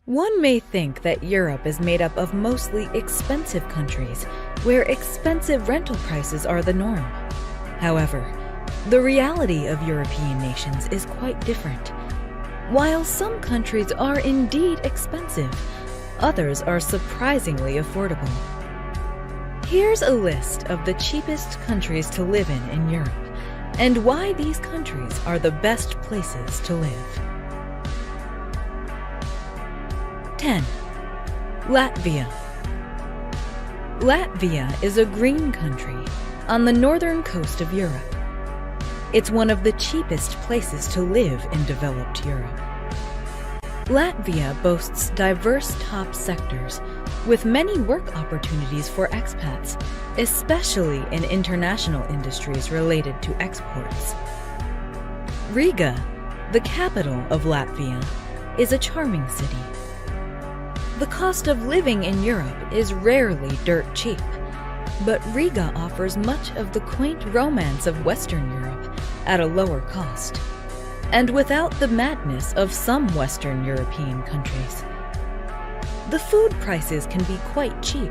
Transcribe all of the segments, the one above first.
One may think that Europe is made up of mostly expensive countries, where expensive rental prices are the norm. However, the reality of European nations is quite different. While some countries are indeed expensive, others are surprisingly affordable. Here's a list of the cheapest countries to live in Europe, and why these countries are the best places to live. 10. Latvia. Latvia is a green country on the northern coast of Europe. It's one of the cheapest places to live in developed Europe. Latvia boasts diverse top sectors, with many work opportunities for expats, especially in international industries related to exports. Riga, the capital of Latvia, is a charming city. The cost of living in Europe is rarely dirt cheap, but Riga offers much of the quaint romance of Western Europe at a lower cost, and without the madness of some Western European countries. The food prices can be quite cheap.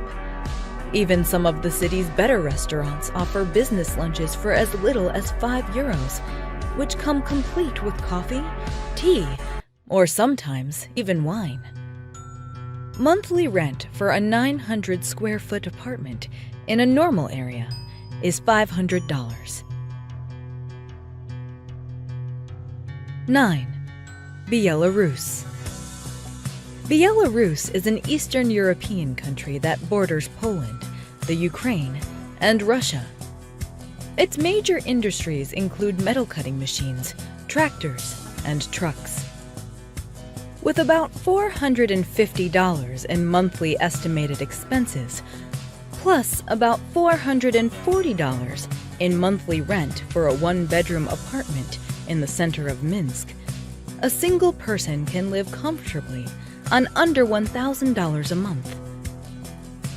Even some of the city's better restaurants offer business lunches for as little as €5, which come complete with coffee, tea, or sometimes even wine. Monthly rent for a 900 square foot apartment in a normal area is $500. 9. Belarus. Belarus is an Eastern European country that borders Poland, the Ukraine, and Russia. Its major industries include metal cutting machines, tractors, and trucks. With about $450 in monthly estimated expenses, plus about $440 in monthly rent for a one-bedroom apartment in the center of Minsk, a single person can live comfortably on under $1,000 a month.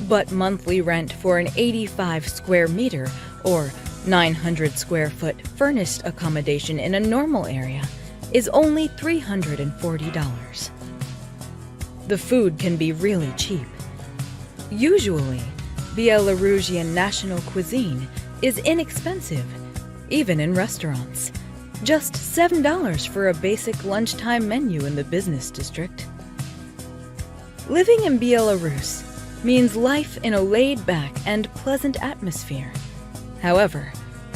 But monthly rent for an 85 square meter or 900 square foot furnished accommodation in a normal area is only $340. The food can be really cheap. Usually, Belarusian national cuisine is inexpensive, even in restaurants. Just $7 for a basic lunchtime menu in the business district. Living in Belarus means life in a laid-back and pleasant atmosphere. However,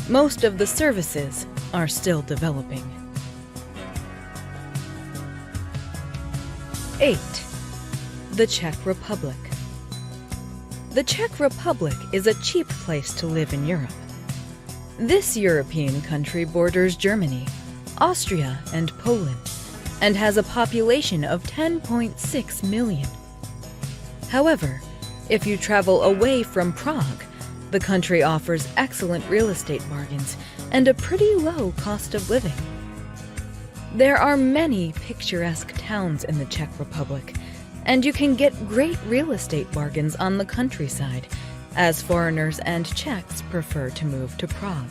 most of the services are still developing. 8. The Czech Republic. The Czech Republic is a cheap place to live in Europe. This European country borders Germany, Austria, and Poland, and has a population of 10.6 million. However, if you travel away from Prague, the country offers excellent real estate bargains and a pretty low cost of living. There are many picturesque towns in the Czech Republic, and you can get great real estate bargains on the countryside, as foreigners and Czechs prefer to move to Prague.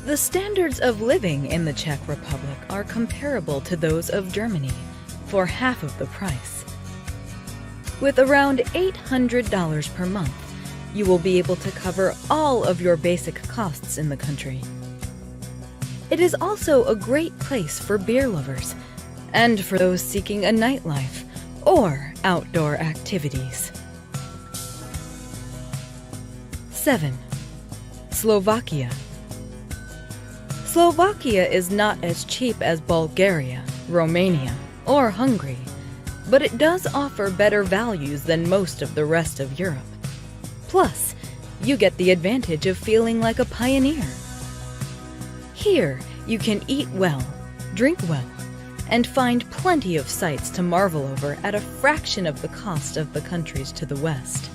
The standards of living in the Czech Republic are comparable to those of Germany, for half of the price. With around $800 per month, you will be able to cover all of your basic costs in the country. It is also a great place for beer lovers, and for those seeking a nightlife or outdoor activities. 7. Slovakia. Slovakia is not as cheap as Bulgaria, Romania, or Hungary, but it does offer better values than most of the rest of Europe. Plus, you get the advantage of feeling like a pioneer. Here, you can eat well, drink well, and find plenty of sights to marvel over at a fraction of the cost of the countries to the west.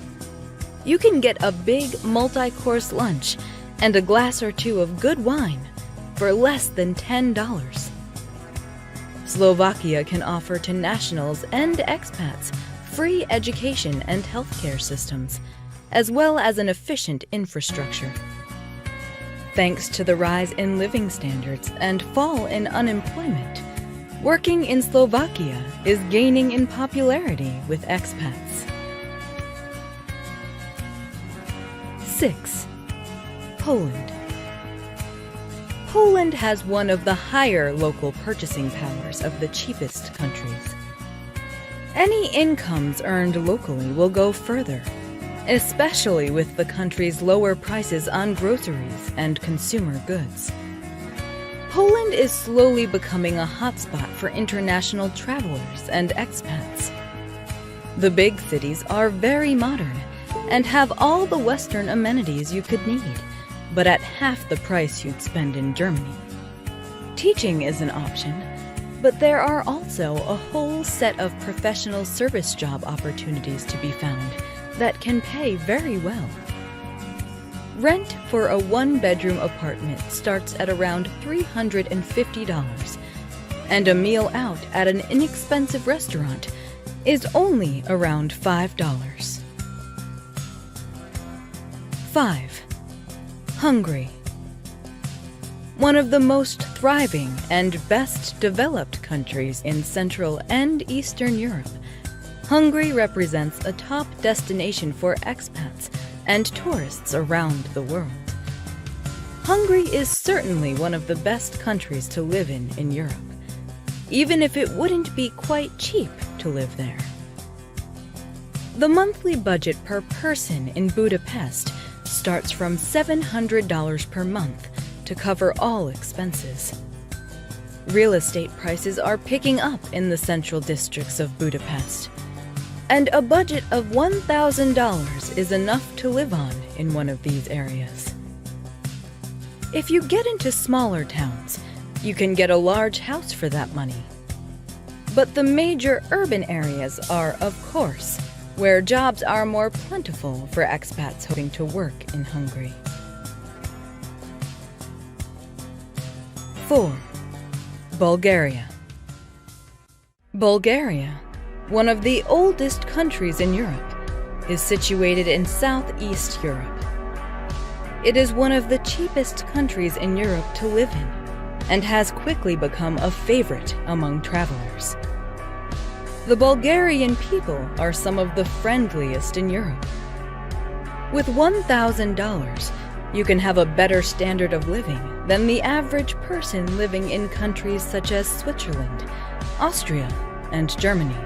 You can get a big multi-course lunch and a glass or two of good wine for less than $10. Slovakia can offer to nationals and expats free education and healthcare systems, as well as an efficient infrastructure. Thanks to the rise in living standards and fall in unemployment, Working in Slovakia is gaining in popularity with expats. 6. Poland. Poland has one of the higher local purchasing powers of the cheapest countries. Any incomes earned locally will go further, especially with the country's lower prices on groceries and consumer goods. Poland is slowly becoming a hotspot for international travelers and expats. The big cities are very modern and have all the Western amenities you could need, but at half the price you'd spend in Germany. Teaching is an option, but there are also a whole set of professional service job opportunities to be found that can pay very well. Rent for a one-bedroom apartment starts at around $350, and a meal out at an inexpensive restaurant is only around $5. 5. Hungary. One of the most thriving and best developed countries in Central and Eastern Europe, Hungary represents a top destination for expats and tourists around the world. Hungary is certainly one of the best countries to live in Europe, even if it wouldn't be quite cheap to live there. The monthly budget per person in Budapest starts from $700 per month to cover all expenses. Real estate prices are picking up in the central districts of Budapest, and a budget of $1,000 is enough to live on in one of these areas. If you get into smaller towns, you can get a large house for that money. But the major urban areas are, of course, where jobs are more plentiful for expats hoping to work in Hungary. 4. Bulgaria. Bulgaria, one of the oldest countries in Europe, is situated in Southeast Europe. It is one of the cheapest countries in Europe to live in, and has quickly become a favorite among travelers. The Bulgarian people are some of the friendliest in Europe. With $1,000, you can have a better standard of living than the average person living in countries such as Switzerland, Austria, and Germany.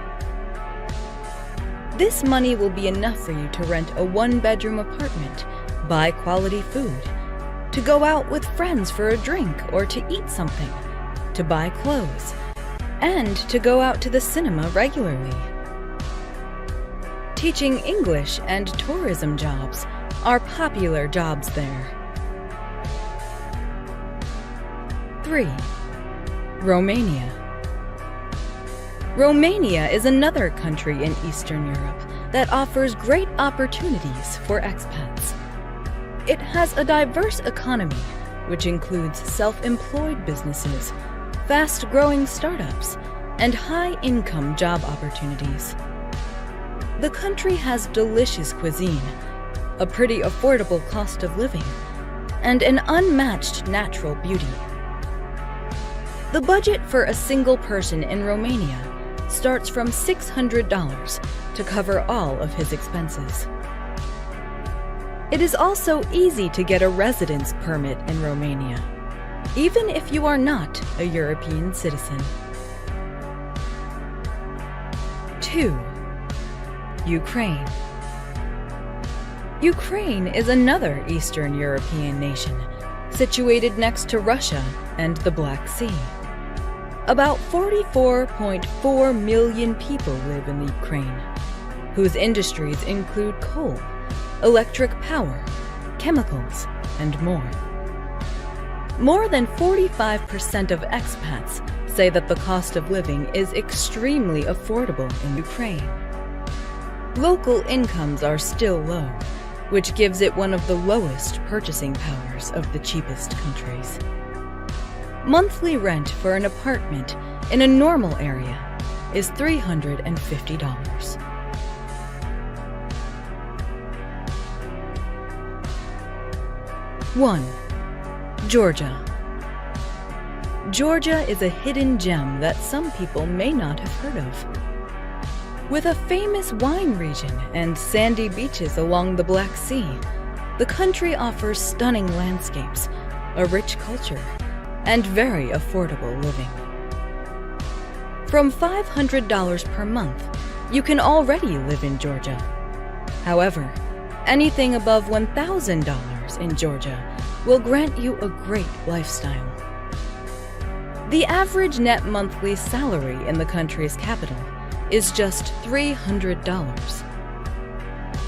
This money will be enough for you to rent a one-bedroom apartment, buy quality food, to go out with friends for a drink or to eat something, to buy clothes, and to go out to the cinema regularly. Teaching English and tourism jobs are popular jobs there. 3. Romania. Romania is another country in Eastern Europe that offers great opportunities for expats. It has a diverse economy, which includes self-employed businesses, fast-growing startups, and high-income job opportunities. The country has delicious cuisine, a pretty affordable cost of living, and an unmatched natural beauty. The budget for a single person in Romania starts from $600 to cover all of his expenses. It is also easy to get a residence permit in Romania, even if you are not a European citizen. 2. Ukraine. Ukraine is another Eastern European nation, situated next to Russia and the Black Sea. About 44.4 million people live in Ukraine, whose industries include coal, electric power, chemicals, and more. More than 45% of expats say that the cost of living is extremely affordable in Ukraine. Local incomes are still low, which gives it one of the lowest purchasing powers of the cheapest countries. Monthly rent for an apartment in a normal area is $350. 1. Georgia. Georgia is a hidden gem that some people may not have heard of. With a famous wine region and sandy beaches along the Black Sea, the country offers stunning landscapes, a rich culture, and very affordable living. From $500 per month, you can already live in Georgia. However, anything above $1,000 in Georgia will grant you a great lifestyle. The average net monthly salary in the country's capital is just $300.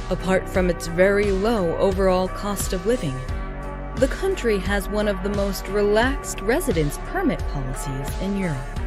Apart from its very low overall cost of living, the country has one of the most relaxed residence permit policies in Europe.